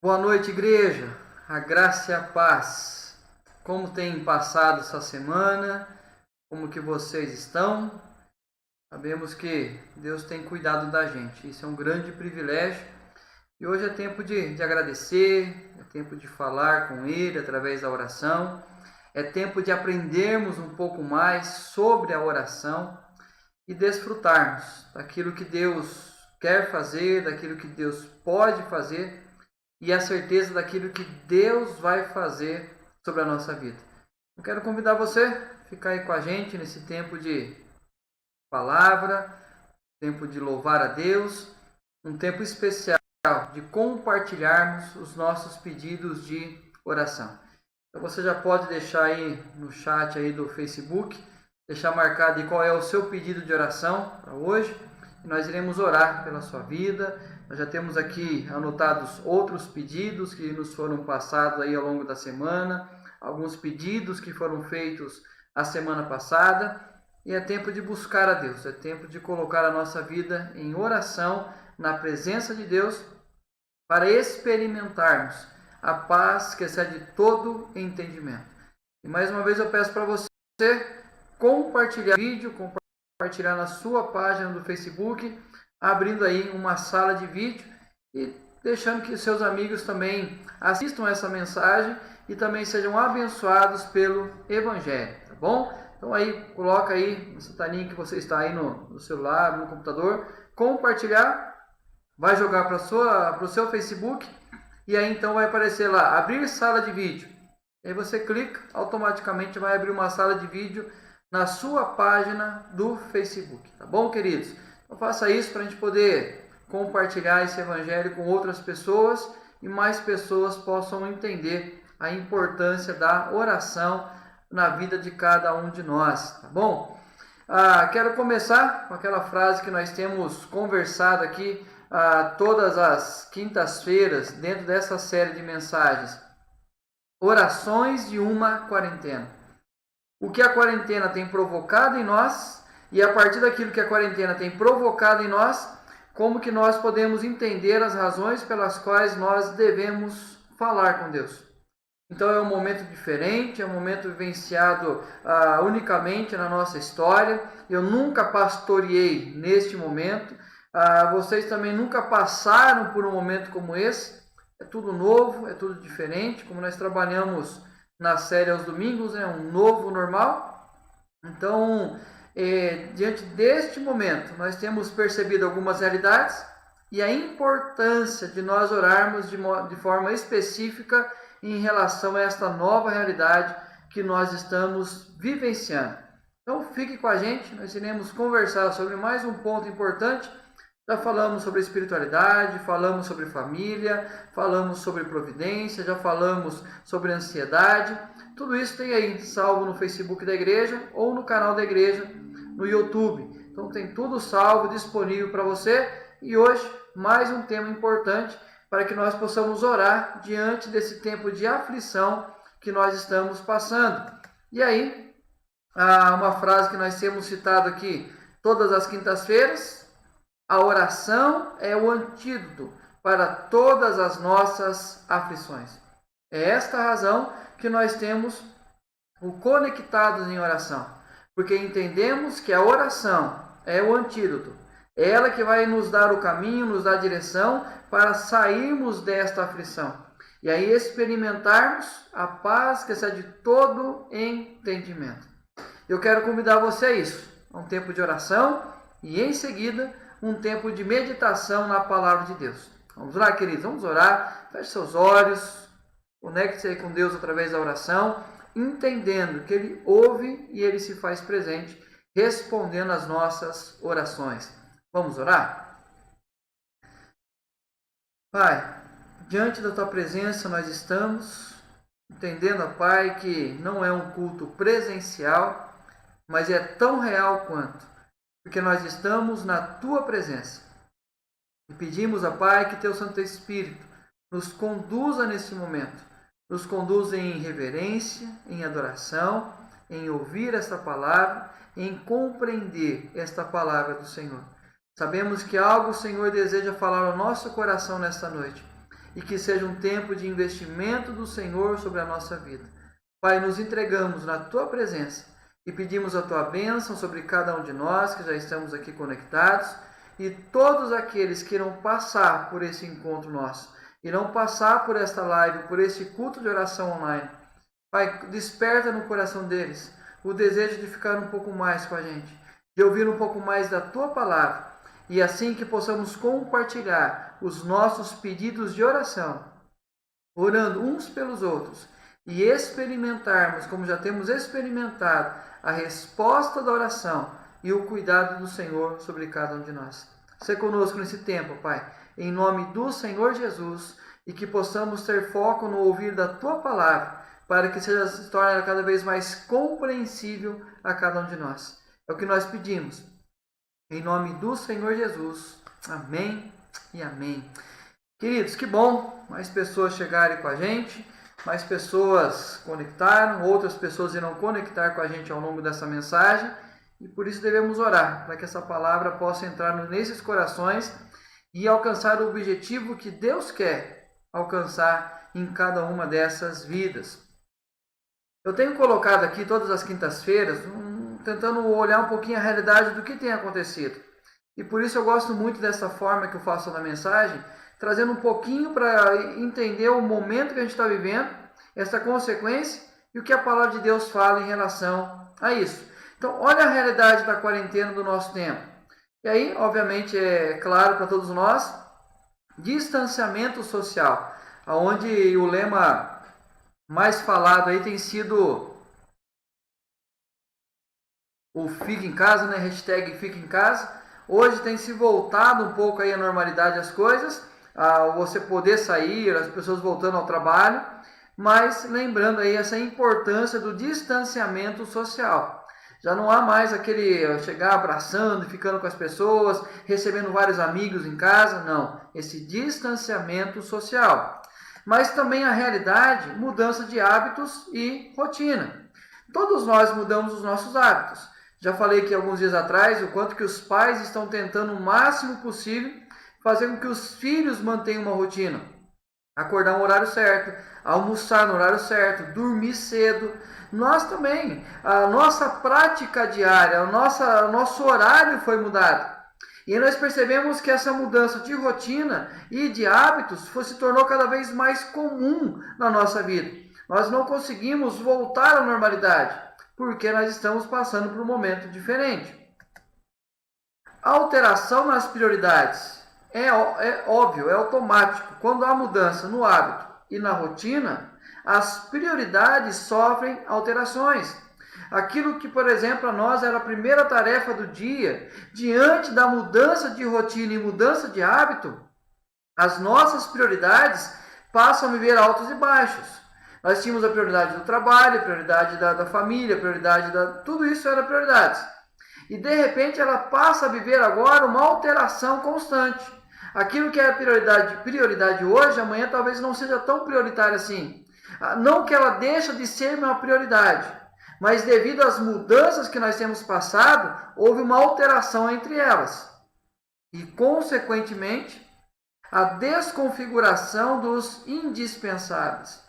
Boa noite, igreja. A graça e a paz. Como tem passado essa semana? Como que vocês estão? Sabemos que Deus tem cuidado da gente. Isso é um grande privilégio. E hoje é tempo de agradecer, é tempo de falar com Ele através da oração. É tempo de aprendermos um pouco mais sobre a oração e desfrutarmos daquilo que Deus quer fazer, daquilo que Deus pode fazer e a certeza daquilo que Deus vai fazer sobre a nossa vida. Eu quero convidar você a ficar aí com a gente nesse tempo de palavra, tempo de louvar a Deus, um tempo especial de compartilharmos os nossos pedidos de oração. Então você já pode deixar aí no chat aí do Facebook, deixar marcado aí qual é o seu pedido de oração para hoje. E nós iremos orar pela sua vida. Nós já temos aqui anotados outros pedidos que nos foram passados aí ao longo da semana, alguns pedidos que foram feitos a semana passada, e é tempo de buscar a Deus, é tempo de colocar a nossa vida em oração, na presença de Deus, para experimentarmos a paz que excede todo entendimento. E mais uma vez eu peço para você compartilhar o vídeo, compartilhar na sua página do Facebook, abrindo aí uma sala de vídeo e deixando que seus amigos também assistam essa mensagem e também sejam abençoados pelo Evangelho, tá bom? Então aí, coloca aí no sataninho que você está aí no celular, no computador, compartilhar, vai jogar para o seu Facebook e aí então vai aparecer lá, abrir sala de vídeo. Aí você clica, automaticamente vai abrir uma sala de vídeo na sua página do Facebook, tá bom, queridos? Então faça isso para a gente poder compartilhar esse evangelho com outras pessoas e mais pessoas possam entender a importância da oração na vida de cada um de nós, tá bom? Quero começar com aquela frase que nós temos conversado aqui todas as quintas-feiras dentro dessa série de mensagens. Orações de uma quarentena. O que a quarentena tem provocado em nós e a partir daquilo que a quarentena tem provocado em nós, como que nós podemos entender as razões pelas quais nós devemos falar com Deus. Então é um momento diferente, é um momento vivenciado unicamente na nossa história. Eu nunca pastoreei neste momento, vocês também nunca passaram por um momento como esse. É tudo novo, é tudo diferente, como nós trabalhamos na série aos domingos, é um novo normal. Então, diante deste momento, nós temos percebido algumas realidades e a importância de nós orarmos de forma específica em relação a esta nova realidade que nós estamos vivenciando. Então, fique com a gente, nós iremos conversar sobre mais um ponto importante. Já falamos sobre espiritualidade, falamos sobre família, falamos sobre providência, já falamos sobre ansiedade. Tudo isso tem aí salvo no Facebook da igreja ou no canal da igreja no YouTube. Então tem tudo salvo, disponível para você. E hoje, mais um tema importante para que nós possamos orar diante desse tempo de aflição que nós estamos passando. E aí, uma frase que nós temos citado aqui todas as quintas-feiras: a oração é o antídoto para todas as nossas aflições. É esta a razão que nós temos o Conectados em Oração, porque entendemos que a oração é o antídoto, é ela que vai nos dar o caminho, nos dar a direção para sairmos desta aflição e aí experimentarmos a paz que excede todo entendimento. Eu quero convidar você a isso, a um tempo de oração e em seguida um tempo de meditação na palavra de Deus. Vamos lá, queridos, vamos orar. Feche seus olhos, conecte-se aí com Deus através da oração, entendendo que Ele ouve e Ele se faz presente, respondendo às nossas orações. Vamos orar? Pai, diante da Tua presença nós estamos, entendendo, Pai, que não é um culto presencial, mas é tão real quanto, porque nós estamos na Tua presença. E pedimos, Pai, que Teu Santo Espírito nos conduza nesse momento, nos conduza em reverência, em adoração, em ouvir esta palavra, em compreender esta palavra do Senhor. Sabemos que algo o Senhor deseja falar ao nosso coração nesta noite. e que seja um tempo de investimento do Senhor sobre a nossa vida. Pai, nos entregamos na Tua presença e pedimos a Tua bênção sobre cada um de nós que já estamos aqui conectados e todos aqueles que irão passar por esse encontro nosso, irão passar por esta live, por esse culto de oração online. Pai, desperta no coração deles o desejo de ficar um pouco mais com a gente, de ouvir um pouco mais da Tua palavra, e assim que possamos compartilhar os nossos pedidos de oração, orando uns pelos outros, e experimentarmos, como já temos experimentado, a resposta da oração e o cuidado do Senhor sobre cada um de nós. Sê conosco nesse tempo, Pai, em nome do Senhor Jesus, e que possamos ter foco no ouvir da Tua palavra, para que se torne cada vez mais compreensível a cada um de nós. É o que nós pedimos. Em nome do Senhor Jesus. Amém e amém. Queridos, que bom mais pessoas chegarem com a gente, mais pessoas conectaram, outras pessoas irão conectar com a gente ao longo dessa mensagem, e por isso devemos orar, para que essa palavra possa entrar nesses corações e alcançar o objetivo que Deus quer alcançar em cada uma dessas vidas. Eu tenho colocado aqui todas as quintas-feiras, tentando olhar um pouquinho a realidade do que tem acontecido. E por isso eu gosto muito dessa forma que eu faço na mensagem, trazendo um pouquinho para entender o momento que a gente está vivendo, essa consequência e o que a palavra de Deus fala em relação a isso. Então, olha a realidade da quarentena do nosso tempo. E aí, obviamente, é claro para todos nós, distanciamento social, onde o lema mais falado aí tem sido o fica em casa, né? Hashtag fica em casa. Hoje tem se voltado um pouco aí à normalidade as coisas, a você poder sair, as pessoas voltando ao trabalho, mas lembrando aí essa importância do distanciamento social. Já não há mais aquele chegar abraçando, ficando com as pessoas, recebendo vários amigos em casa, não. Esse distanciamento social. Mas também a realidade, mudança de hábitos e rotina. Todos nós mudamos os nossos hábitos. Já falei aqui alguns dias atrás o quanto que os pais estão tentando o máximo possível fazer com que os filhos mantenham uma rotina. Acordar no horário certo, almoçar no horário certo, dormir cedo. Nós também, a nossa prática diária, o nosso horário foi mudado. E nós percebemos que essa mudança de rotina e de hábitos se tornou cada vez mais comum na nossa vida. Nós não conseguimos voltar à normalidade, porque nós estamos passando por um momento diferente. A alteração nas prioridades é óbvio, é automático. Quando há mudança no hábito e na rotina, as prioridades sofrem alterações. Aquilo que, por exemplo, a nós era a primeira tarefa do dia, diante da mudança de rotina e mudança de hábito, as nossas prioridades passam a viver altos e baixos. Nós tínhamos a prioridade do trabalho, a prioridade da família, a prioridade tudo isso era prioridades. E de repente ela passa a viver agora uma alteração constante. Aquilo que é prioridade hoje, amanhã talvez não seja tão prioritário assim. Não que ela deixe de ser uma prioridade, mas devido às mudanças que nós temos passado, houve uma alteração entre elas. E, consequentemente, a desconfiguração dos indispensáveis.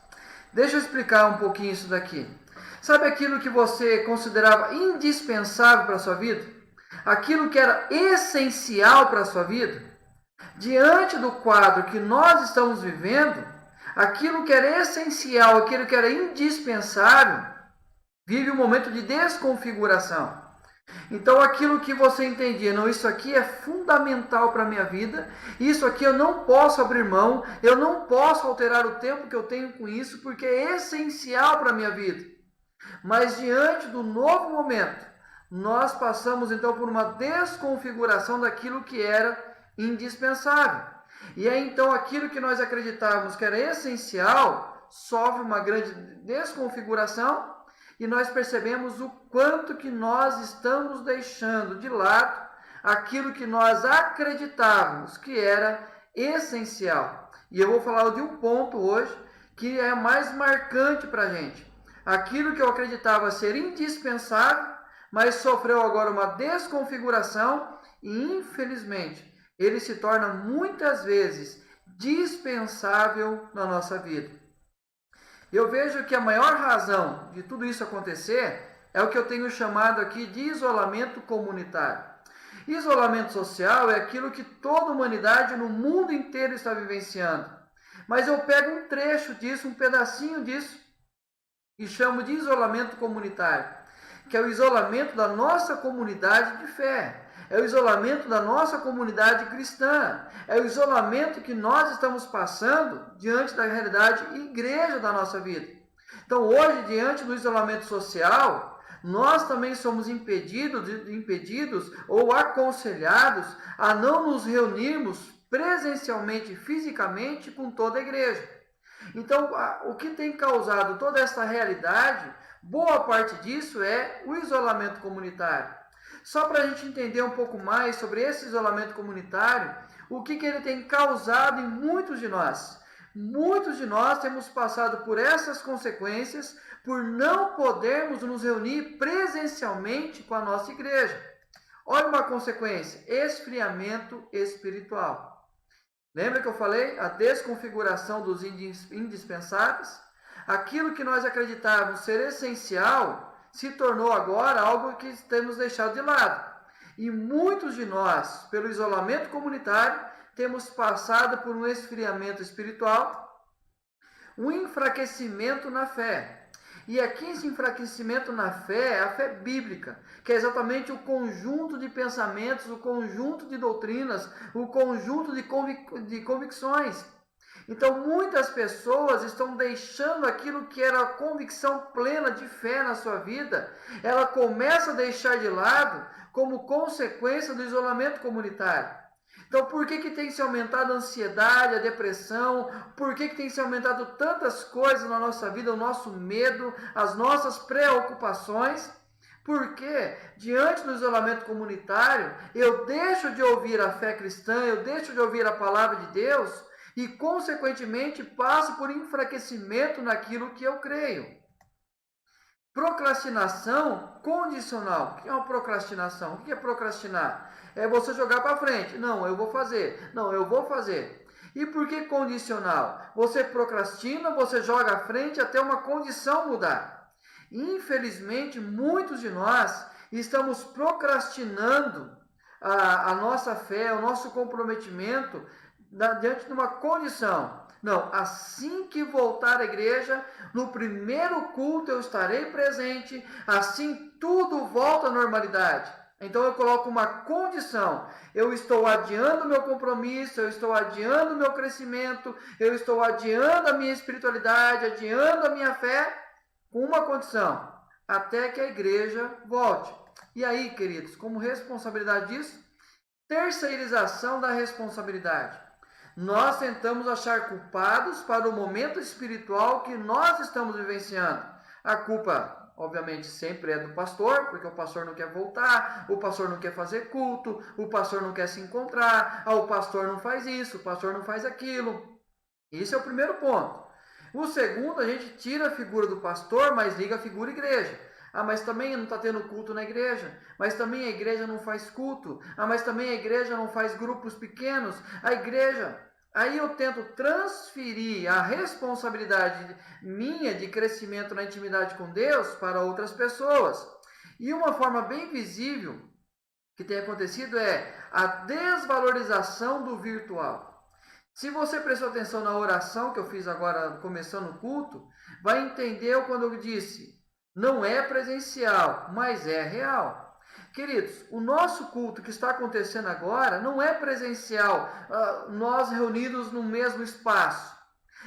Deixa eu explicar um pouquinho isso daqui. Sabe aquilo que você considerava indispensável para a sua vida? Aquilo que era essencial para a sua vida? Diante do quadro que nós estamos vivendo, aquilo que era essencial, aquilo que era indispensável, vive um momento de desconfiguração. Então aquilo que você entendia, não, isso aqui é fundamental para a minha vida, isso aqui eu não posso abrir mão, eu não posso alterar o tempo que eu tenho com isso, porque é essencial para a minha vida. Mas diante do novo momento, nós passamos então por uma desconfiguração daquilo que era indispensável. E aí então aquilo que nós acreditávamos que era essencial, sofre uma grande desconfiguração, e nós percebemos o quanto que nós estamos deixando de lado aquilo que nós acreditávamos que era essencial. E eu vou falar de um ponto hoje que é mais marcante para a gente. Aquilo que eu acreditava ser indispensável, mas sofreu agora uma desconfiguração e, infelizmente, ele se torna muitas vezes dispensável na nossa vida. Eu vejo que a maior razão de tudo isso acontecer é o que eu tenho chamado aqui de isolamento comunitário. Isolamento social é aquilo que toda a humanidade no mundo inteiro está vivenciando. Mas eu pego um trecho disso, um pedacinho disso, e chamo de isolamento comunitário, que é o isolamento da nossa comunidade de fé. É o isolamento da nossa comunidade cristã. É o isolamento que nós estamos passando diante da realidade igreja da nossa vida. Então, hoje, diante do isolamento social, nós também somos impedidos ou aconselhados a não nos reunirmos presencialmente, fisicamente, com toda a igreja. Então, o que tem causado toda essa realidade, boa parte disso é o isolamento comunitário. Só para a gente entender um pouco mais sobre esse isolamento comunitário, o que ele tem causado em muitos de nós. Muitos de nós temos passado por essas consequências por não podermos nos reunir presencialmente com a nossa igreja. Olha uma consequência: esfriamento espiritual. Lembra que eu falei? A desconfiguração dos indispensáveis. Aquilo que nós acreditávamos ser essencial se tornou agora algo que temos deixado de lado. E muitos de nós, pelo isolamento comunitário, temos passado por um esfriamento espiritual, um enfraquecimento na fé. E aqui esse enfraquecimento na fé é a fé bíblica, que é exatamente o conjunto de pensamentos, o conjunto de doutrinas, o conjunto de convicções. Então, muitas pessoas estão deixando aquilo que era a convicção plena de fé na sua vida, ela começa a deixar de lado como consequência do isolamento comunitário. Então, por que tem se aumentado a ansiedade, a depressão? Por que tem se aumentado tantas coisas na nossa vida, o nosso medo, as nossas preocupações? Porque, diante do isolamento comunitário, eu deixo de ouvir a fé cristã, eu deixo de ouvir a palavra de Deus e, consequentemente, passo por enfraquecimento naquilo que eu creio. Procrastinação condicional. O que é uma procrastinação? O que é procrastinar? É você jogar para frente. Não, eu vou fazer. Não, eu vou fazer. E por que condicional? Você procrastina, você joga à frente até uma condição mudar. Infelizmente, muitos de nós estamos procrastinando a nossa fé, o nosso comprometimento diante de uma condição. Não, assim que voltar à igreja, no primeiro culto eu estarei presente, assim tudo volta à normalidade. Então eu coloco uma condição: eu estou adiando o meu compromisso, eu estou adiando o meu crescimento, eu estou adiando a minha espiritualidade, adiando a minha fé, com uma condição: até que a igreja volte. E aí, queridos, como responsabilidade disso? Terceirização da responsabilidade. Nós tentamos achar culpados para o momento espiritual que nós estamos vivenciando. A culpa, obviamente, sempre é do pastor, porque o pastor não quer voltar, o pastor não quer fazer culto, o pastor não quer se encontrar, o pastor não faz isso, o pastor não faz aquilo. Esse é o primeiro ponto. O segundo, a gente tira a figura do pastor, mas liga a figura igreja. Ah, mas também não está tendo culto na igreja. Mas também a igreja não faz culto. Ah, mas também a igreja não faz grupos pequenos. A igreja... Aí eu tento transferir a responsabilidade minha de crescimento na intimidade com Deus para outras pessoas. E uma forma bem visível que tem acontecido é a desvalorização do virtual. Se você prestou atenção na oração que eu fiz agora, começando o culto, vai entender quando eu disse: não é presencial, mas é real. Queridos, o nosso culto que está acontecendo agora não é presencial, nós reunidos no mesmo espaço.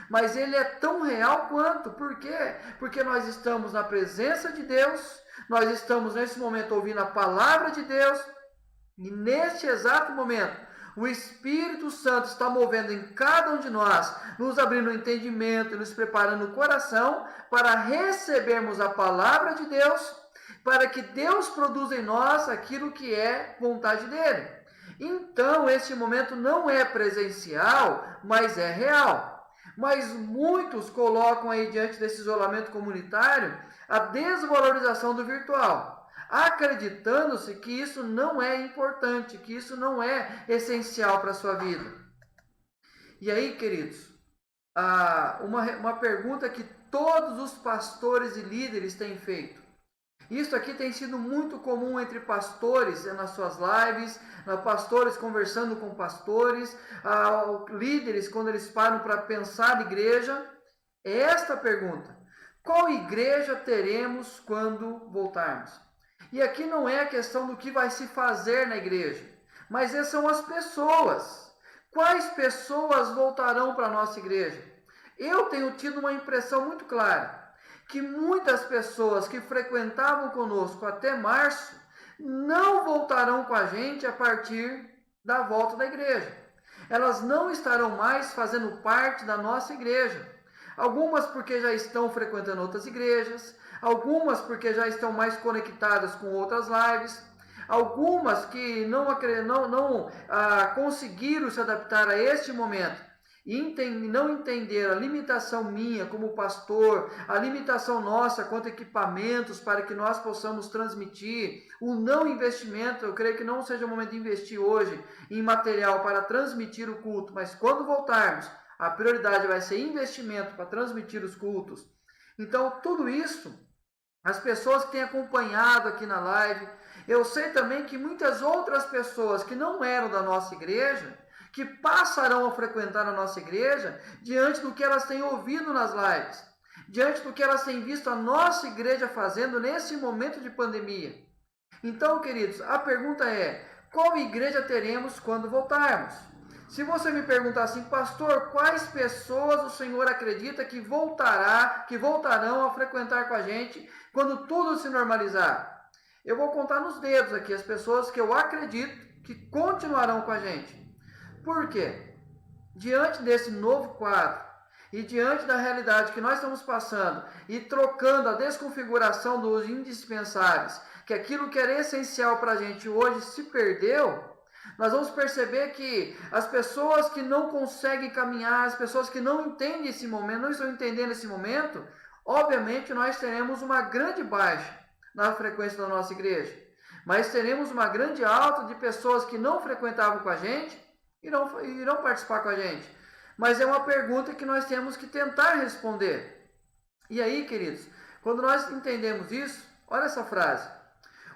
Mas ele é tão real quanto. Por quê? Porque nós estamos na presença de Deus, nós estamos nesse momento ouvindo a palavra de Deus, e neste exato momento, o Espírito Santo está movendo em cada um de nós, nos abrindo o entendimento, nos preparando o coração para recebermos a palavra de Deus, para que Deus produza em nós aquilo que é vontade dele. Então, este momento não é presencial, mas é real. Mas muitos colocam aí diante desse isolamento comunitário a desvalorização do virtual, acreditando-se que isso não é importante, que isso não é essencial para a sua vida. E aí, queridos, uma pergunta que todos os pastores e líderes têm feito. Isso aqui tem sido muito comum entre pastores nas suas lives, pastores conversando com pastores, líderes quando eles param para pensar em igreja. É esta pergunta: qual igreja teremos quando voltarmos? E aqui não é a questão do que vai se fazer na igreja, mas são as pessoas. Quais pessoas voltarão para a nossa igreja? Eu tenho tido uma impressão muito clara que muitas pessoas que frequentavam conosco até março não voltarão com a gente a partir da volta da igreja. Elas não estarão mais fazendo parte da nossa igreja. Algumas porque já estão frequentando outras igrejas, algumas porque já estão mais conectadas com outras lives, algumas que não conseguiram se adaptar a este momento e não entender a limitação minha como pastor, a limitação nossa quanto a equipamentos para que nós possamos transmitir, o não investimento. Eu creio que não seja o momento de investir hoje em material para transmitir o culto, mas quando voltarmos, a prioridade vai ser investimento para transmitir os cultos. Então, tudo isso, as pessoas que têm acompanhado aqui na live, eu sei também que muitas outras pessoas que não eram da nossa igreja, que passarão a frequentar a nossa igreja, diante do que elas têm ouvido nas lives, diante do que elas têm visto a nossa igreja fazendo nesse momento de pandemia. Então, queridos, a pergunta é: qual igreja teremos quando voltarmos? Se você me perguntar assim, pastor, quais pessoas o Senhor acredita que voltarão a frequentar com a gente quando tudo se normalizar? Eu vou contar nos dedos aqui as pessoas que eu acredito que continuarão com a gente. Por quê? Diante desse novo quadro e diante da realidade que nós estamos passando e trocando a desconfiguração dos indispensáveis, que aquilo que era essencial para a gente hoje se perdeu, nós vamos perceber que as pessoas que não conseguem caminhar, as pessoas que não entendem esse momento, não estão entendendo esse momento, obviamente nós teremos uma grande baixa na frequência da nossa igreja, mas teremos uma grande alta de pessoas que não frequentavam com a gente e irão participar com a gente. Mas é uma pergunta que nós temos que tentar responder. E aí, queridos, quando nós entendemos isso, olha essa frase: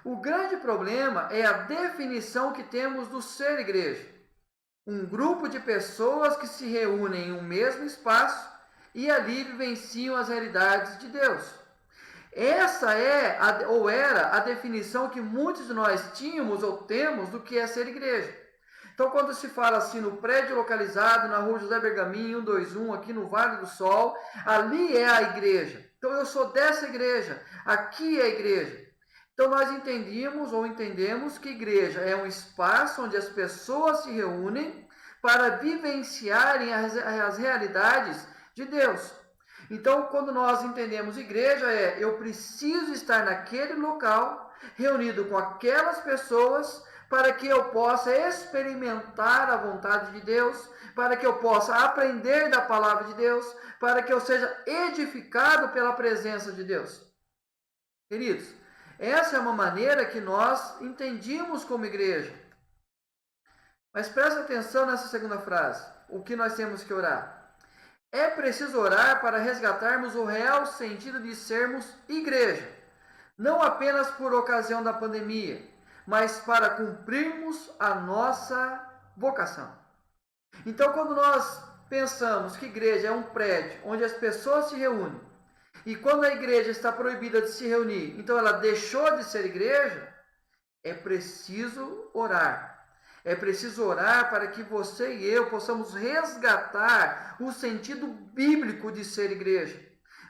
o grande problema é a definição que temos do ser igreja. Um grupo de pessoas que se reúnem em um mesmo espaço e ali vivenciam as realidades de Deus. Essa era a definição que muitos de nós tínhamos ou temos do que é ser igreja. Então, quando se fala assim no prédio localizado na rua José Bergamin 121, aqui no Vale do Sol, ali é a igreja. Então, eu sou dessa igreja, aqui é a igreja. Então, nós entendemos que igreja é um espaço onde as pessoas se reúnem para vivenciarem as realidades de Deus. Então, quando nós entendemos igreja, eu preciso estar naquele local, reunido com aquelas pessoas, para que eu possa experimentar a vontade de Deus, para que eu possa aprender da palavra de Deus, para que eu seja edificado pela presença de Deus. Queridos, essa é uma maneira que nós entendíamos como igreja. Mas preste atenção nessa segunda frase, o que nós temos que orar. É preciso orar para resgatarmos o real sentido de sermos igreja, não apenas por ocasião da pandemia, mas para cumprirmos a nossa vocação. Então, quando nós pensamos que igreja é um prédio onde as pessoas se reúnem, e quando a igreja está proibida de se reunir, então ela deixou de ser igreja, é preciso orar. É preciso orar para que você e eu possamos resgatar o sentido bíblico de ser igreja,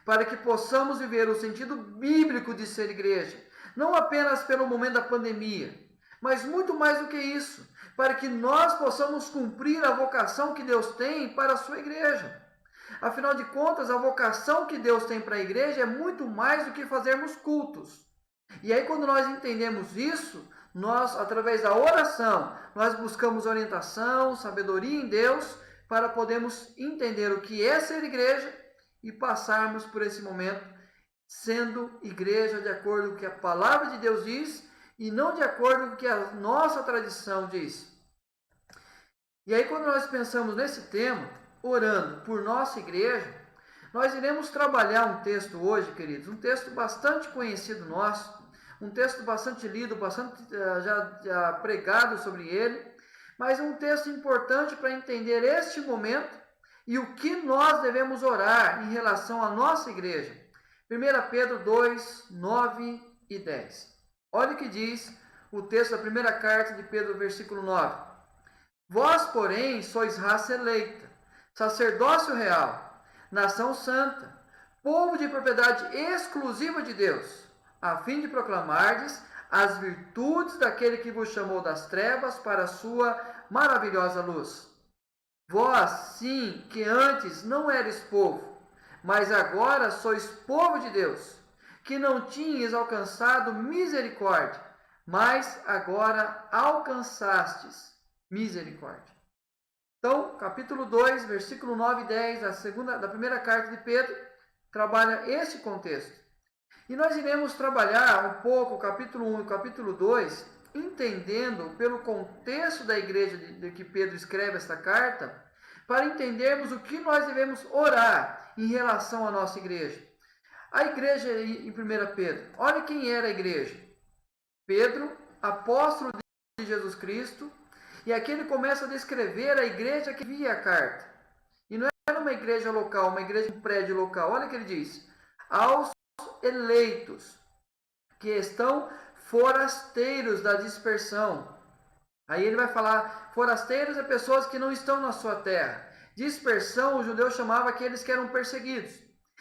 para que possamos viver o sentido bíblico de ser igreja, não apenas pelo momento da pandemia, mas muito mais do que isso, para que nós possamos cumprir a vocação que Deus tem para a sua igreja. Afinal de contas, a vocação que Deus tem para a igreja é muito mais do que fazermos cultos. E aí, quando nós entendemos isso, nós, através da oração, nós buscamos orientação, sabedoria em Deus, para podermos entender o que é ser igreja e passarmos por esse momento sendo igreja de acordo com o que a palavra de Deus diz e não de acordo com o que a nossa tradição diz. E aí, quando nós pensamos nesse tema, orando por nossa igreja, nós iremos trabalhar um texto hoje, queridos, um texto bastante conhecido nosso, um texto bastante lido, bastante já pregado sobre ele, mas um texto importante para entender este momento e o que nós devemos orar em relação à nossa igreja. 1 Pedro 2, 9 e 10. Olha o que diz o texto da primeira carta de Pedro, versículo 9. Vós, porém, sois raça eleita, sacerdócio real, nação santa, povo de propriedade exclusiva de Deus, a fim de proclamardes as virtudes daquele que vos chamou das trevas para a sua maravilhosa luz. Vós, sim, que antes não eres povo, mas agora sois povo de Deus, que não tinhas alcançado misericórdia, mas agora alcançastes misericórdia. Então, capítulo 2, versículo 9 e 10 da primeira carta de Pedro, trabalha esse contexto. E nós iremos trabalhar um pouco o capítulo 1 e o capítulo 2, entendendo pelo contexto da igreja de que Pedro escreve esta carta, para entendermos o que nós devemos orar em relação à nossa igreja. A igreja em 1 Pedro, olha quem era a igreja. Pedro, apóstolo de Jesus Cristo, e aqui ele começa a descrever a igreja que via a carta. E não era uma igreja local, uma igreja em prédio local. Olha o que ele diz. Aos eleitos, que estão forasteiros da dispersão. Aí ele vai falar, forasteiros é pessoas que não estão na sua terra. Dispersão, o judeu chamava aqueles que eram perseguidos.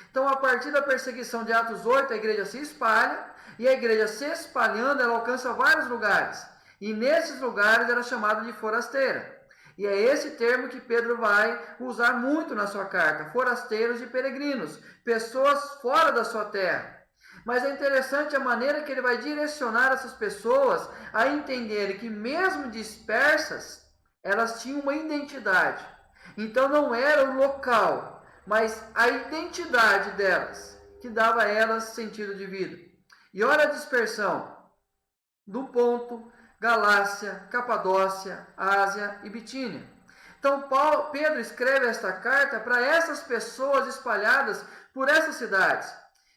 Então, a partir da perseguição de Atos 8, a igreja se espalha, e a igreja se espalhando, ela alcança vários lugares. E nesses lugares era chamada de forasteira. E é esse termo que Pedro vai usar muito na sua carta, forasteiros e peregrinos, pessoas fora da sua terra. Mas é interessante a maneira que ele vai direcionar essas pessoas a entenderem que mesmo dispersas, elas tinham uma identidade. Então não era o local, mas a identidade delas, que dava a elas sentido de vida. E olha a dispersão do Ponto, Galácia, Capadócia, Ásia e Bitínia. Então Pedro escreve esta carta para essas pessoas espalhadas por essas cidades.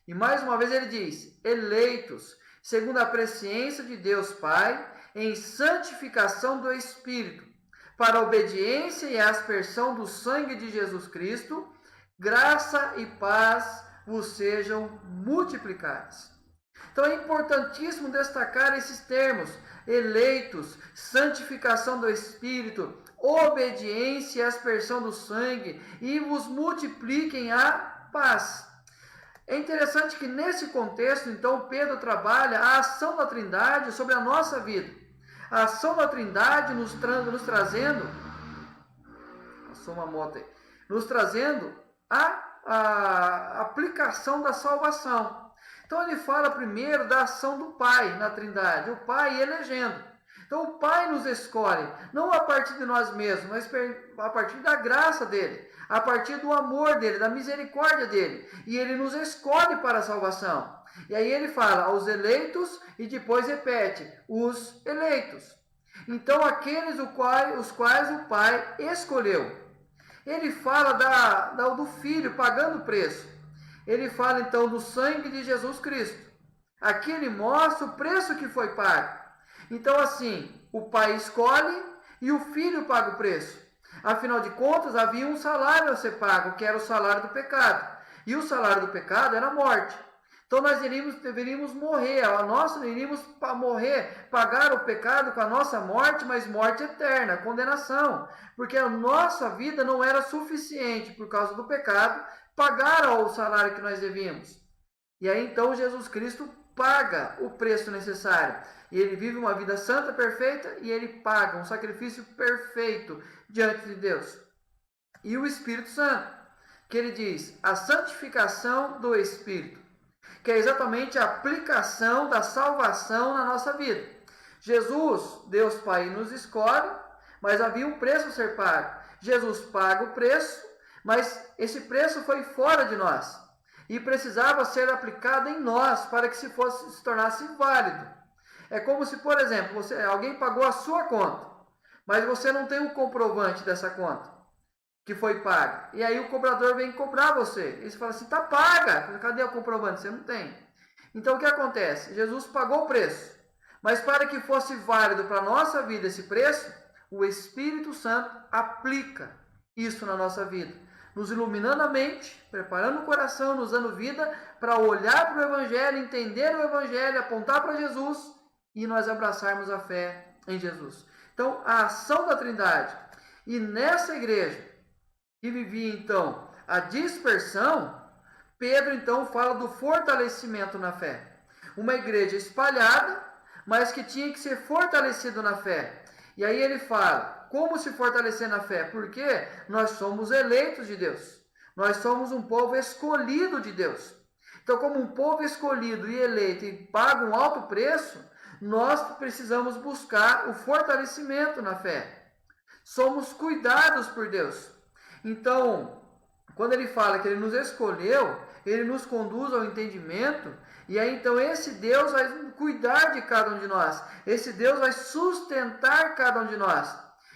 E mais uma vez ele diz, eleitos, segundo a presciência de Deus Pai, em santificação do Espírito, para a obediência e a aspersão do sangue de Jesus Cristo, graça e paz vos sejam multiplicadas. Então é importantíssimo destacar esses termos, eleitos, santificação do Espírito, obediência e aspersão do sangue, e vos multipliquem a paz. É interessante que nesse contexto, então, Pedro trabalha a ação da Trindade sobre a nossa vida. A ação da Trindade nos trazendo, nos trazendo a aplicação da salvação. Então ele fala primeiro da ação do Pai na Trindade, o Pai elegendo. Então o Pai nos escolhe, não a partir de nós mesmos, mas a partir da graça dele, a partir do amor dele, da misericórdia dele. E ele nos escolhe para a salvação. E aí ele fala aos eleitos e depois repete, os eleitos. Então aqueles os quais o Pai escolheu. Ele fala do Filho pagando o preço. Ele fala então do sangue de Jesus Cristo. Aqui ele mostra o preço que foi pago. Então assim, o Pai escolhe e o Filho paga o preço. Afinal de contas, havia um salário a ser pago, que era o salário do pecado. E o salário do pecado era a morte. Então nós deveríamos morrer, nós iríamos morrer, pagar o pecado com a nossa morte, mas morte eterna, condenação. Porque a nossa vida não era suficiente, por causa do pecado, pagar o salário que nós devíamos. E aí então Jesus Cristo paga o preço necessário. E ele vive uma vida santa, perfeita, e ele paga um sacrifício perfeito diante de Deus. E o Espírito Santo, que ele diz, a santificação do Espírito, que é exatamente a aplicação da salvação na nossa vida. Jesus, Deus Pai, nos escolhe, mas havia um preço a ser pago. Jesus paga o preço, mas esse preço foi fora de nós e precisava ser aplicado em nós para que se tornasse válido. É como se, por exemplo, alguém pagou a sua conta, mas você não tem um comprovante dessa conta que foi paga. E aí o cobrador vem cobrar você. E você fala assim, tá paga. Cadê o comprovante? Você não tem. Então o que acontece? Jesus pagou o preço. Mas para que fosse válido para a nossa vida esse preço, o Espírito Santo aplica isso na nossa vida, nos iluminando a mente, preparando o coração, nos dando vida para olhar para o Evangelho, entender o Evangelho, apontar para Jesus e nós abraçarmos a fé em Jesus. Então, a ação da Trindade. E nessa igreja que vivia então a dispersão, Pedro então fala do fortalecimento na fé. Uma igreja espalhada, mas que tinha que ser fortalecido na fé. E aí ele fala, como se fortalecer na fé? Porque nós somos eleitos de Deus. Nós somos um povo escolhido de Deus. Então, como um povo escolhido e eleito e paga um alto preço, nós precisamos buscar o fortalecimento na fé. Somos cuidados por Deus. Então, quando ele fala que ele nos escolheu, ele nos conduz ao entendimento, e aí então esse Deus vai cuidar de cada um de nós, esse Deus vai sustentar cada um de nós.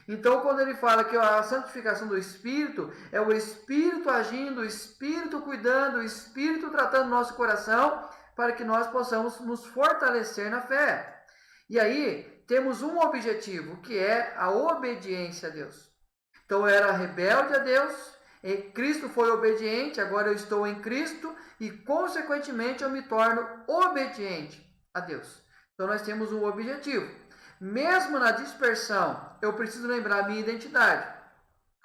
Então, quando ele fala que a santificação do Espírito é o Espírito agindo, o Espírito cuidando, o Espírito tratando nosso coração, para que nós possamos nos fortalecer na fé. E aí, temos um objetivo, que é a obediência a Deus. Então, eu era rebelde a Deus, Cristo foi obediente, agora eu estou em Cristo e, consequentemente, eu me torno obediente a Deus. Então, nós temos um objetivo. Mesmo na dispersão, eu preciso lembrar a minha identidade.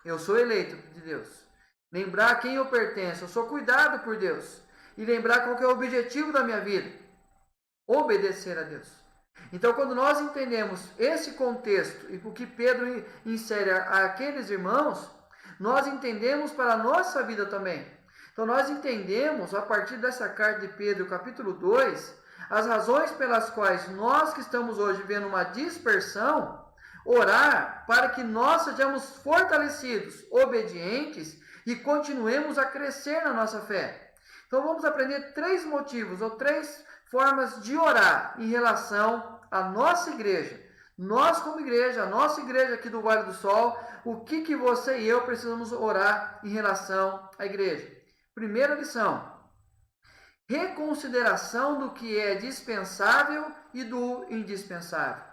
Eu sou eleito de Deus. Lembrar a quem eu pertenço. Eu sou cuidado por Deus. E lembrar qual que é o objetivo da minha vida. Obedecer a Deus. Então, quando nós entendemos esse contexto e o que Pedro insere àqueles irmãos, nós entendemos para a nossa vida também. Então, nós entendemos, a partir dessa carta de Pedro, capítulo 2, as razões pelas quais nós que estamos hoje vendo uma dispersão, orar para que nós sejamos fortalecidos, obedientes e continuemos a crescer na nossa fé. Então, vamos aprender 3 motivos ou 3 formas de orar em relação à nossa igreja. Nós como igreja, a nossa igreja aqui do Vale do Sol, o que você e eu precisamos orar em relação à igreja? Primeira lição, reconsideração do que é dispensável e do indispensável.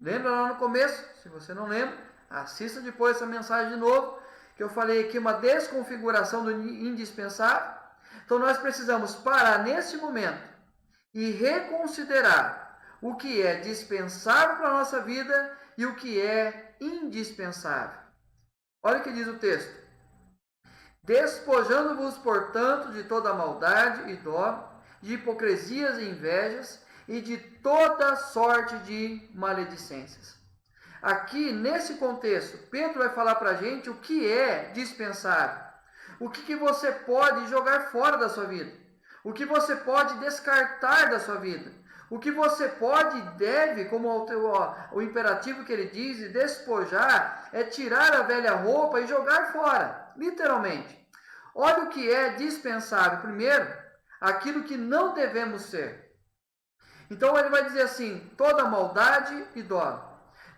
Lembra lá no começo? Se você não lembra, assista depois essa mensagem de novo, que eu falei aqui uma desconfiguração do indispensável. Então nós precisamos parar nesse momento e reconsiderar o que é dispensável para a nossa vida e o que é indispensável. Olha o que diz o texto. Despojando-vos, portanto, de toda maldade e dó, de hipocrisias e invejas, e de toda sorte de maledicências. Aqui, nesse contexto, Pedro vai falar para a gente o que é dispensável. O que você pode jogar fora da sua vida. O que você pode descartar da sua vida. O que você pode e deve, como o imperativo que ele diz, despojar, é tirar a velha roupa e jogar fora, literalmente. Olha o que é dispensável. Primeiro, aquilo que não devemos ser. Então ele vai dizer assim, toda maldade e dolo.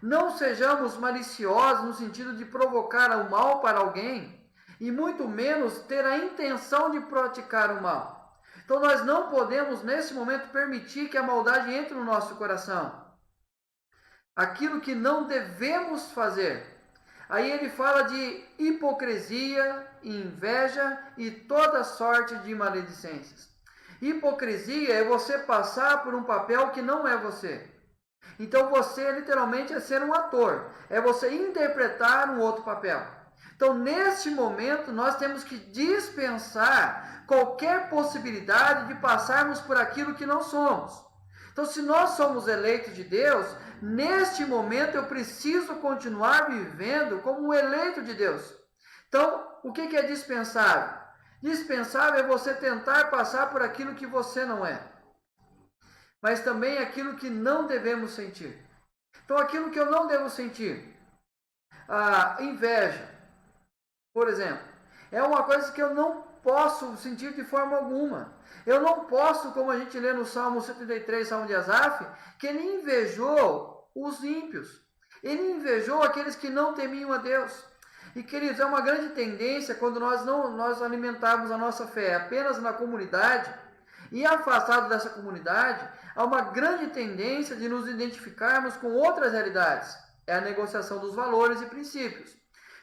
Não sejamos maliciosos no sentido de provocar o mal para alguém, e muito menos ter a intenção de praticar o mal. Então nós não podemos nesse momento permitir que a maldade entre no nosso coração. Aquilo que não devemos fazer. Aí ele fala de hipocrisia, inveja e toda sorte de maledicências. Hipocrisia é você passar por um papel que não é você. Então você literalmente é ser um ator. É você interpretar um outro papel. Então, neste momento, nós temos que dispensar qualquer possibilidade de passarmos por aquilo que não somos. Então, se nós somos eleitos de Deus, neste momento eu preciso continuar vivendo como um eleito de Deus. Então, o que é dispensável? Dispensável é você tentar passar por aquilo que você não é. Mas também aquilo que não devemos sentir. Então, aquilo que eu não devo sentir. A inveja, por exemplo, é uma coisa que eu não posso sentir de forma alguma. Eu não posso, como a gente lê no Salmo 133, Salmo de Asaf, que ele invejou os ímpios. Ele invejou aqueles que não temiam a Deus. E, queridos, é uma grande tendência quando nós alimentarmos a nossa fé apenas na comunidade e afastado dessa comunidade, há uma grande tendência de nos identificarmos com outras realidades. É a negociação dos valores e princípios.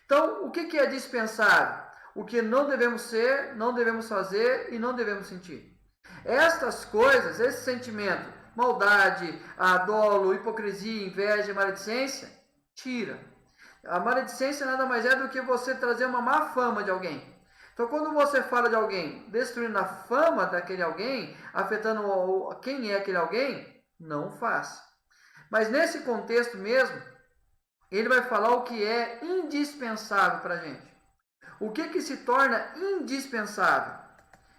Então, o que é dispensável? O que não devemos ser, não devemos fazer e não devemos sentir. Estas coisas, esse sentimento, maldade, dolo, hipocrisia, inveja, maledicência, tira. A maledicência nada mais é do que você trazer uma má fama de alguém. Então, quando você fala de alguém, destruindo a fama daquele alguém, afetando quem é aquele alguém, não faça. Mas nesse contexto mesmo, ele vai falar o que é indispensável para a gente. O que se torna indispensável?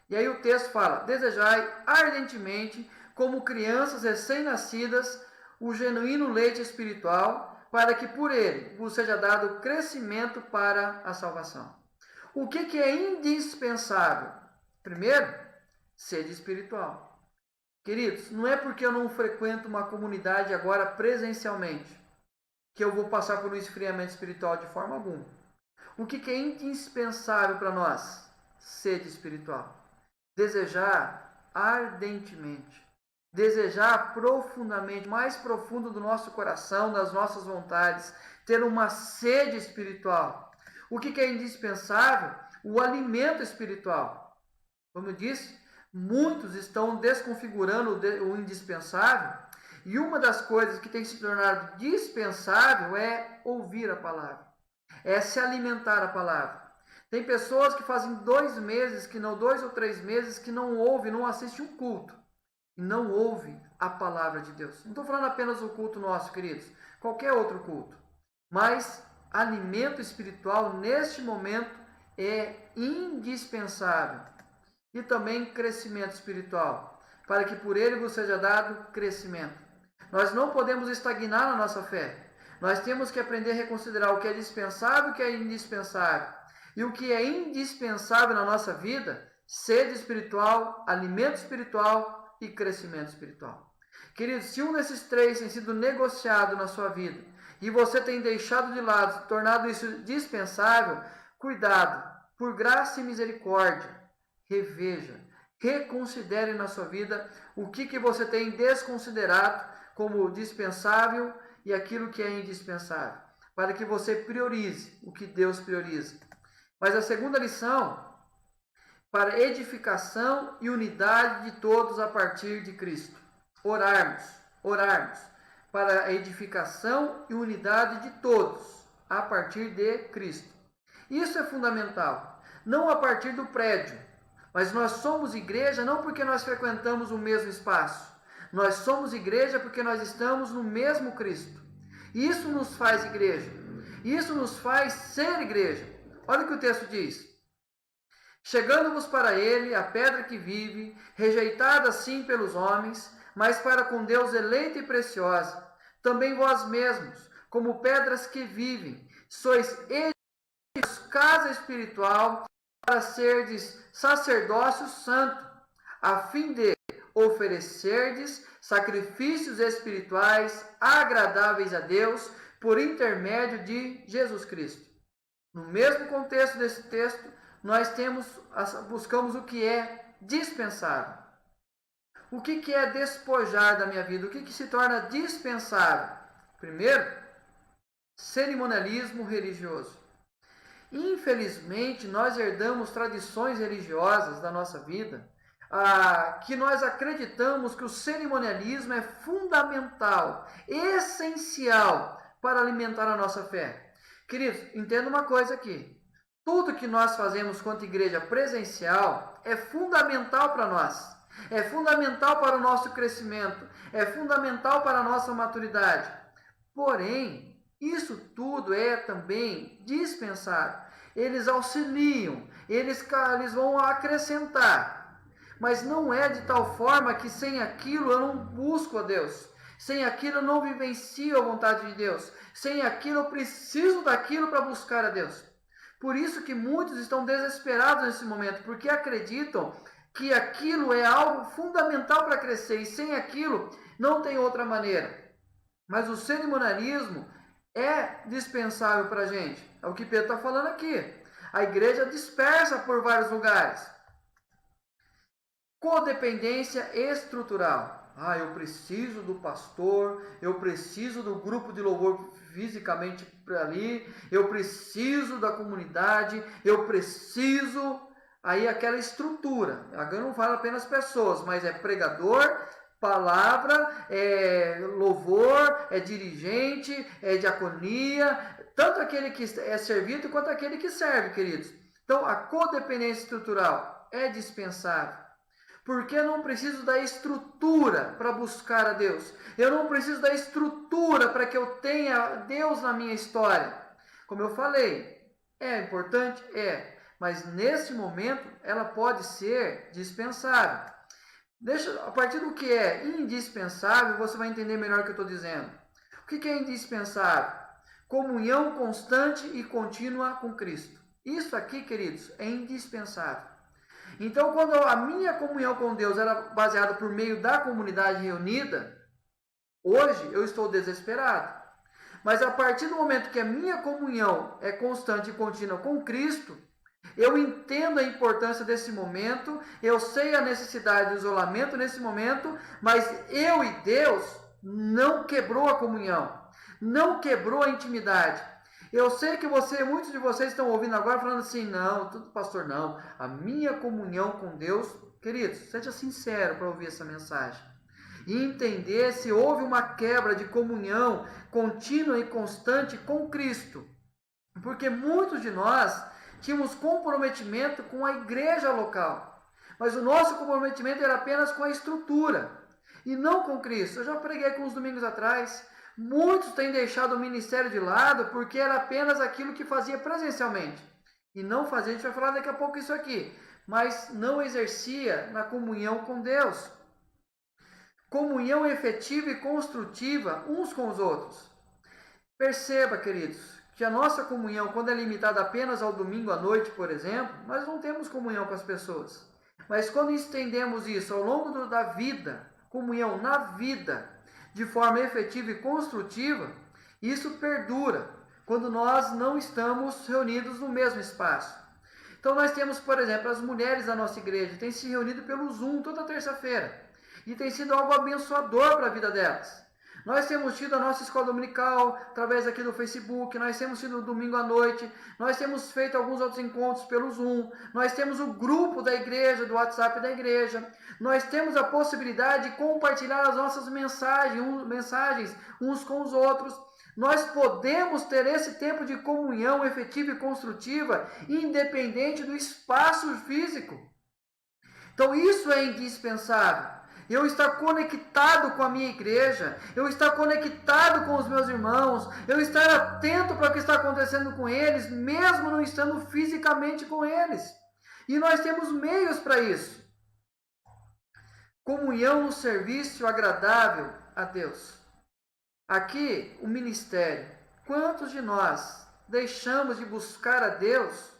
E aí o texto fala: desejai ardentemente, como crianças recém-nascidas, o genuíno leite espiritual, para que por ele vos seja dado crescimento para a salvação. O que é indispensável? Primeiro, sede espiritual. Queridos, não é porque eu não frequento uma comunidade agora presencialmente que eu vou passar por um esfriamento espiritual de forma alguma. O que é indispensável para nós? Sede espiritual. Desejar ardentemente. Desejar profundamente, mais profundo do nosso coração, das nossas vontades. Ter uma sede espiritual. O que é indispensável? O alimento espiritual. Como eu disse, muitos estão desconfigurando o indispensável. E uma das coisas que tem se tornado dispensável é ouvir a palavra. É se alimentar a palavra. Tem pessoas que fazem 2 meses, que não 2 ou 3 meses, que não ouvem, não assistem um culto. E não ouvem a palavra de Deus. Não estou falando apenas do culto nosso, queridos. Qualquer outro culto. Mas alimento espiritual, neste momento, é indispensável. E também crescimento espiritual. Para que por ele vos seja dado crescimento. Nós não podemos estagnar na nossa fé. Nós temos que aprender a reconsiderar o que é dispensável e o que é indispensável. E o que é indispensável na nossa vida, sede espiritual, alimento espiritual e crescimento espiritual. Queridos, se um desses 3 tem sido negociado na sua vida e você tem deixado de lado, tornado isso dispensável, cuidado, por graça e misericórdia, reveja, reconsidere na sua vida o que você tem desconsiderado como dispensável e aquilo que é indispensável, para que você priorize o que Deus prioriza. Mas a segunda lição, para edificação e unidade de todos a partir de Cristo. Orarmos para a edificação e unidade de todos a partir de Cristo. Isso é fundamental, não a partir do prédio, mas nós somos igreja não porque nós frequentamos o mesmo espaço, nós somos igreja porque nós estamos no mesmo Cristo. Isso nos faz igreja. Isso nos faz ser igreja. Olha o que o texto diz. Chegando-vos para ele, a pedra que vive, rejeitada sim pelos homens, mas para com Deus eleita e preciosa. Também vós mesmos, como pedras que vivem, sois casa espiritual para serdes sacerdócio santo, a fim de oferecerdes sacrifícios espirituais agradáveis a Deus por intermédio de Jesus Cristo. No mesmo contexto desse texto, nós buscamos o que é dispensável. O que é despojar da minha vida? O que se torna dispensável? Primeiro, cerimonialismo religioso. Infelizmente, nós herdamos tradições religiosas da nossa vida que nós acreditamos que o cerimonialismo é fundamental, essencial para alimentar a nossa fé. Queridos, entenda uma coisa aqui. Tudo que nós fazemos quanto igreja presencial é fundamental para nós. É fundamental para o nosso crescimento. É fundamental para a nossa maturidade. Porém, isso tudo é também dispensável. Eles auxiliam, eles vão acrescentar. Mas não é de tal forma que sem aquilo eu não busco a Deus. Sem aquilo eu não vivencio a vontade de Deus. Sem aquilo eu preciso daquilo para buscar a Deus. Por isso que muitos estão desesperados nesse momento, porque acreditam que aquilo é algo fundamental para crescer e sem aquilo não tem outra maneira. Mas o cerimonialismo é dispensável para a gente. É o que Pedro está falando aqui. A igreja dispersa por vários lugares. Codependência estrutural. Eu preciso do pastor, eu preciso do grupo de louvor fisicamente ali, eu preciso da comunidade, eu preciso... Aí aquela estrutura. Agora não fala apenas pessoas, mas é pregador, palavra, é louvor, é dirigente, é diaconia, tanto aquele que é servido quanto aquele que serve, queridos. Então, a codependência estrutural é dispensável. Porque eu não preciso da estrutura para buscar a Deus. Eu não preciso da estrutura para que eu tenha Deus na minha história. Como eu falei, é importante? É. Mas nesse momento ela pode ser dispensável. A partir do que é indispensável, você vai entender melhor o que eu estou dizendo. O que é indispensável? Comunhão constante e contínua com Cristo. Isso aqui, queridos, é indispensável. Então, quando a minha comunhão com Deus era baseada por meio da comunidade reunida, hoje eu estou desesperado. Mas a partir do momento que a minha comunhão é constante e contínua com Cristo, eu entendo a importância desse momento, eu sei a necessidade do isolamento nesse momento, mas eu e Deus não quebrou a comunhão, não quebrou a intimidade. Eu sei que muitos de vocês estão ouvindo agora falando assim, não, tudo pastor, não. A minha comunhão com Deus, queridos, seja sincero para ouvir essa mensagem. E entender se houve uma quebra de comunhão contínua e constante com Cristo. Porque muitos de nós tínhamos comprometimento com a igreja local. Mas o nosso comprometimento era apenas com a estrutura. E não com Cristo. Eu já preguei com uns domingos atrás. Muitos têm deixado o ministério de lado porque era apenas aquilo que fazia presencialmente. E não fazia, a gente vai falar daqui a pouco isso aqui. Mas não exercia na comunhão com Deus. Comunhão efetiva e construtiva uns com os outros. Perceba, queridos, que a nossa comunhão, quando é limitada apenas ao domingo à noite, por exemplo, nós não temos comunhão com as pessoas. Mas quando estendemos isso ao longo da vida, comunhão na vida, de forma efetiva e construtiva, isso perdura quando nós não estamos reunidos no mesmo espaço. Então nós temos, por exemplo, as mulheres da nossa igreja, têm se reunido pelo Zoom toda terça-feira, e tem sido algo abençoador para a vida delas. Nós temos tido a nossa escola dominical através aqui do Facebook, nós temos tido o domingo à noite, nós temos feito alguns outros encontros pelo Zoom, nós temos o grupo da igreja, do WhatsApp da igreja, nós temos a possibilidade de compartilhar as nossas mensagens uns com os outros. Nós podemos ter esse tempo de comunhão efetiva e construtiva, independente do espaço físico. Então isso é indispensável. Eu estar conectado com a minha igreja, eu estar conectado com os meus irmãos, eu estar atento para o que está acontecendo com eles, mesmo não estando fisicamente com eles. E nós temos meios para isso. Comunhão no serviço agradável a Deus. Aqui, o ministério. Quantos de nós deixamos de buscar a Deus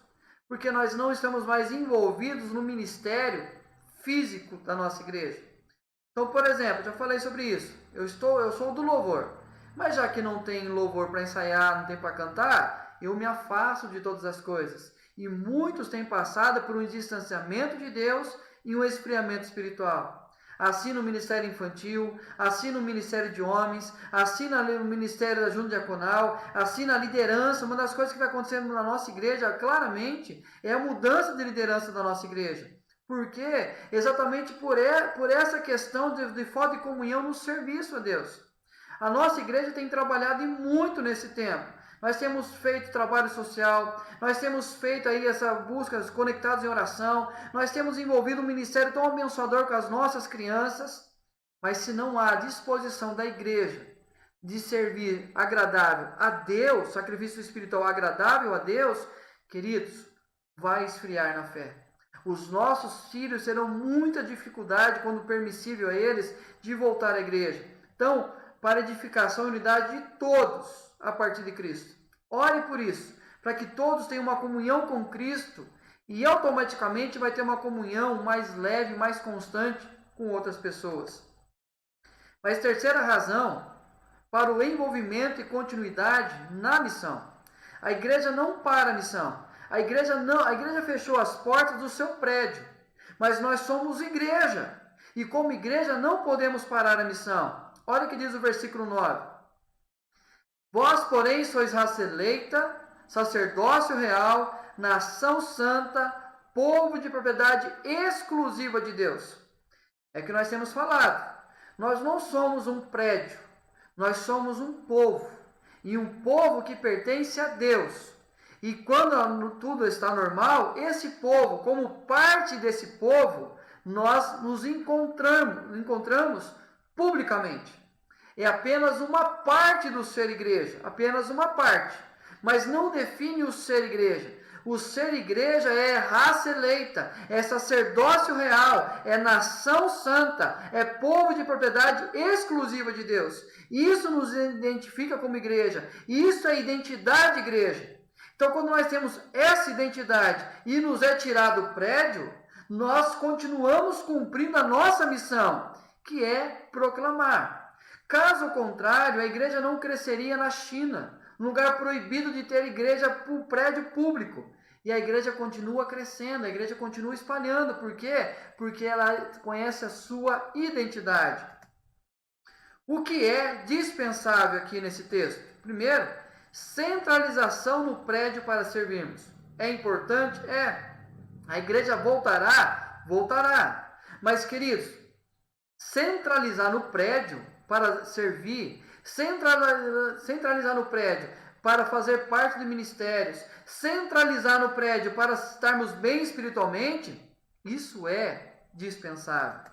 porque nós não estamos mais envolvidos no ministério físico da nossa igreja? Então, por exemplo, já falei sobre isso. Eu sou do louvor. Mas já que não tem louvor para ensaiar, não tem para cantar, eu me afasto de todas as coisas. E muitos têm passado por um distanciamento de Deus e um esfriamento espiritual. Assim no ministério infantil, assim no ministério de homens, assim no ministério da junta diaconal, assim na liderança. Uma das coisas que vai acontecendo na nossa igreja, claramente, é a mudança de liderança da nossa igreja. Por quê? Exatamente por essa questão de falta de comunhão no serviço a Deus. A nossa igreja tem trabalhado muito nesse tempo. Nós temos feito trabalho social, nós temos feito aí essa busca conectados em oração, nós temos envolvido um ministério tão abençoador com as nossas crianças, mas se não há disposição da igreja de servir agradável a Deus, sacrifício espiritual agradável a Deus, queridos, vai esfriar na fé. Os nossos filhos terão muita dificuldade, quando permissível a eles, de voltar à igreja. Então, para edificação e unidade de todos, a partir de Cristo. Ore por isso, para que todos tenham uma comunhão com Cristo e automaticamente vai ter uma comunhão mais leve, mais constante com outras pessoas. Mas terceira razão para o envolvimento e continuidade na missão. A igreja não para a missão. A igreja fechou as portas do seu prédio, mas nós somos igreja. E como igreja não podemos parar a missão. Olha o que diz o versículo 9. Vós, porém, sois raça eleita, sacerdócio real, nação santa, povo de propriedade exclusiva de Deus. É que nós temos falado. Nós não somos um prédio, nós somos um povo. E um povo que pertence a Deus. E quando tudo está normal, esse povo, como parte desse povo, nós nos encontramos publicamente. É apenas uma parte do ser igreja, apenas uma parte. Mas não define o ser igreja. O ser igreja é raça eleita, é sacerdócio real, é nação santa, é povo de propriedade exclusiva de Deus. Isso nos identifica como igreja. Isso é identidade de igreja. Então, quando nós temos essa identidade e nos é tirado o prédio, nós continuamos cumprindo a nossa missão, que é proclamar. Caso contrário, a igreja não cresceria na China, lugar proibido de ter igreja por prédio público. E a igreja continua crescendo, a igreja continua espalhando. Por quê? Porque ela conhece a sua identidade. O que é dispensável aqui nesse texto? Primeiro, centralização no prédio para servirmos. É importante? É. A igreja voltará? Voltará. Mas, queridos, centralizar no prédio para servir, centralizar no prédio para fazer parte de ministérios, centralizar no prédio para estarmos bem espiritualmente, isso é dispensável.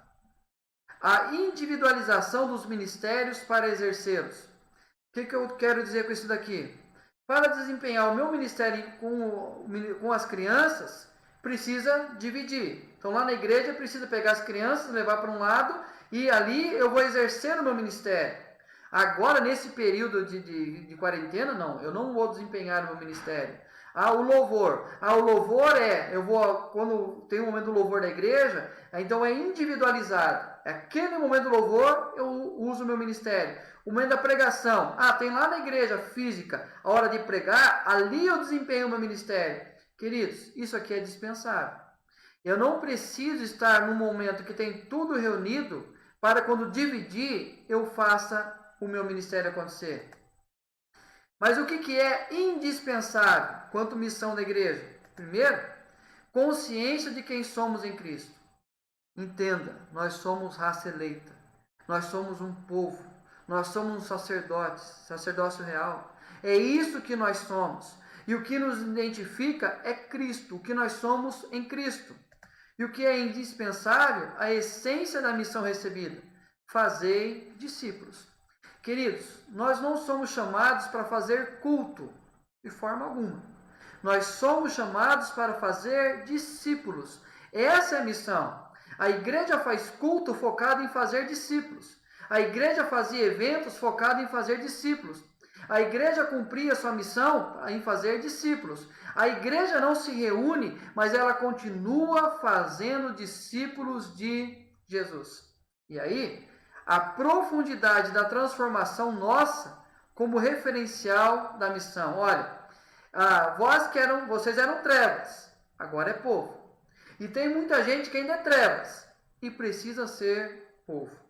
A individualização dos ministérios para exercê-los. O que eu quero dizer com isso daqui? Para desempenhar o meu ministério com as crianças, precisa dividir. Então, lá na igreja, precisa pegar as crianças, levar para um lado, e ali eu vou exercer o meu ministério. Agora, nesse período de quarentena, não, eu não vou desempenhar o meu ministério. O louvor. O louvor quando tem o momento do louvor da igreja, então é individualizado. Aquele momento do louvor, eu uso o meu ministério. O momento da pregação. Tem lá na igreja física, a hora de pregar, ali eu desempenho o meu ministério. Queridos, isso aqui é dispensável. Eu não preciso estar num momento que tem tudo reunido para quando dividir, eu faça o meu ministério acontecer. Mas o que é indispensável quanto missão da igreja? Primeiro, consciência de quem somos em Cristo. Entenda, nós somos raça eleita, nós somos um povo, nós somos sacerdotes, sacerdócio real. É isso que nós somos. E o que nos identifica é Cristo, o que nós somos em Cristo. E o que é indispensável? A essência da missão recebida. Fazei discípulos. Queridos, nós não somos chamados para fazer culto, de forma alguma. Nós somos chamados para fazer discípulos. Essa é a missão. A igreja faz culto focado em fazer discípulos. A igreja fazia eventos focados em fazer discípulos. A igreja cumpria sua missão em fazer discípulos. A igreja não se reúne, mas ela continua fazendo discípulos de Jesus. E aí, a profundidade da transformação nossa como referencial da missão. Olha, vocês eram trevas, agora é povo. E tem muita gente que ainda é trevas e precisa ser povo.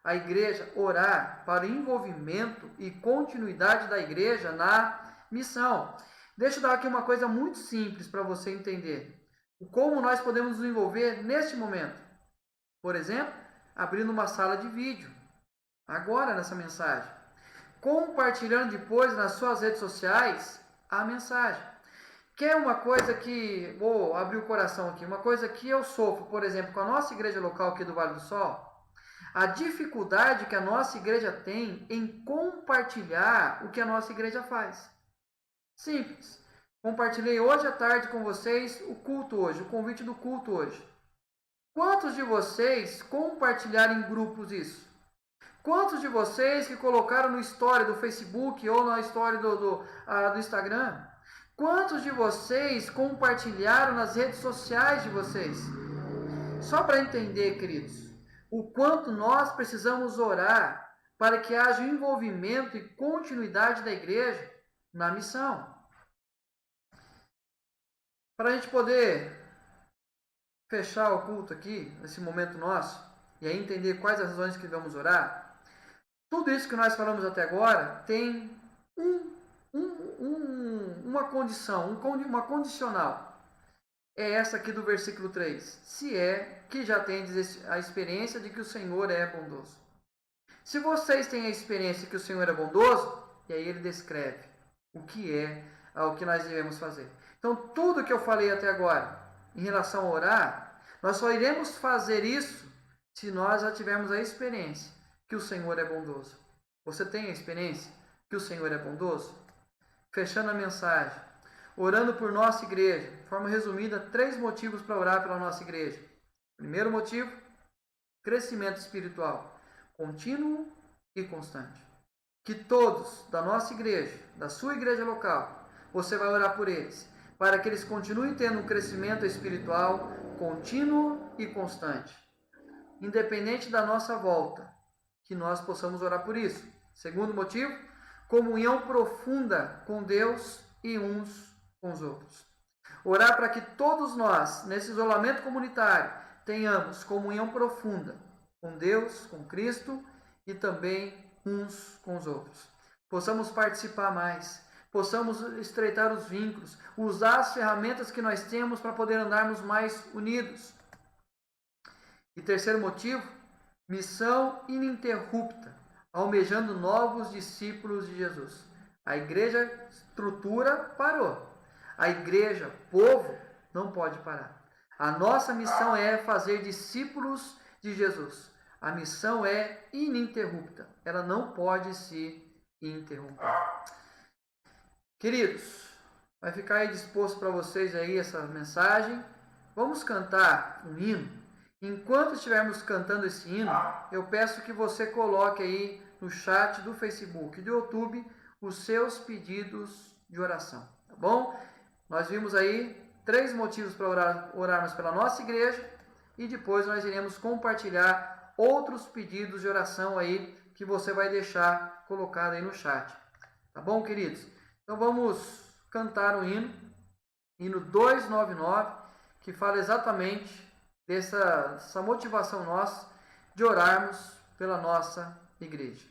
A igreja orar para o envolvimento e continuidade da igreja na missão. Deixa eu dar aqui uma coisa muito simples para você entender. Como nós podemos nos envolver neste momento. Por exemplo, abrindo uma sala de vídeo. Agora nessa mensagem. Compartilhando depois nas suas redes sociais a mensagem. Quer uma coisa que... Vou abrir o coração aqui. Uma coisa que eu sofro, por exemplo, com a nossa igreja local aqui do Vale do Sol. A dificuldade que a nossa igreja tem em compartilhar o que a nossa igreja faz. Simples. Compartilhei hoje à tarde com vocês o culto hoje, o convite do culto hoje. Quantos de vocês compartilharam em grupos isso? Quantos de vocês que colocaram no story do Facebook ou na story do Instagram? Quantos de vocês compartilharam nas redes sociais de vocês? Só para entender, queridos, o quanto nós precisamos orar para que haja envolvimento e continuidade da igreja na missão. Para a gente poder fechar o culto aqui, nesse momento nosso, e aí entender quais as razões que vamos orar, tudo isso que nós falamos até agora tem uma condição, uma condicional. É essa aqui do versículo 3. Se é que já tendes a experiência de que o Senhor é bondoso. Se vocês têm a experiência de que o Senhor é bondoso, e aí ele descreve o que é o que nós devemos fazer. Então, tudo que eu falei até agora, em relação a orar, nós só iremos fazer isso se nós já tivermos a experiência que o Senhor é bondoso. Você tem a experiência que o Senhor é bondoso? Fechando a mensagem, orando por nossa igreja, de forma resumida, 3 motivos para orar pela nossa igreja. Primeiro motivo, crescimento espiritual, contínuo e constante. Que todos da nossa igreja, da sua igreja local, você vai orar por eles, para que eles continuem tendo um crescimento espiritual contínuo e constante. Independente da nossa volta, que nós possamos orar por isso. Segundo motivo, comunhão profunda com Deus e uns com os outros. Orar para que todos nós, nesse isolamento comunitário, tenhamos comunhão profunda com Deus, com Cristo e também uns com os outros. Possamos participar mais, possamos estreitar os vínculos, usar as ferramentas que nós temos para poder andarmos mais unidos. E terceiro motivo, missão ininterrupta, almejando novos discípulos de Jesus. A igreja estrutura parou. A igreja, povo, não pode parar. A nossa missão é fazer discípulos de Jesus. A missão é ininterrupta. Ela não pode se interromper. Queridos, vai ficar aí disposto para vocês aí essa mensagem. Vamos cantar um hino. Enquanto estivermos cantando esse hino, eu peço que você coloque aí no chat do Facebook e do YouTube os seus pedidos de oração, tá bom? Nós vimos aí 3 motivos para orarmos pela nossa igreja e depois nós iremos compartilhar outros pedidos de oração aí que você vai deixar colocado aí no chat, tá bom, queridos? Então vamos cantar o hino 299, que fala exatamente dessa motivação nossa de orarmos pela nossa igreja.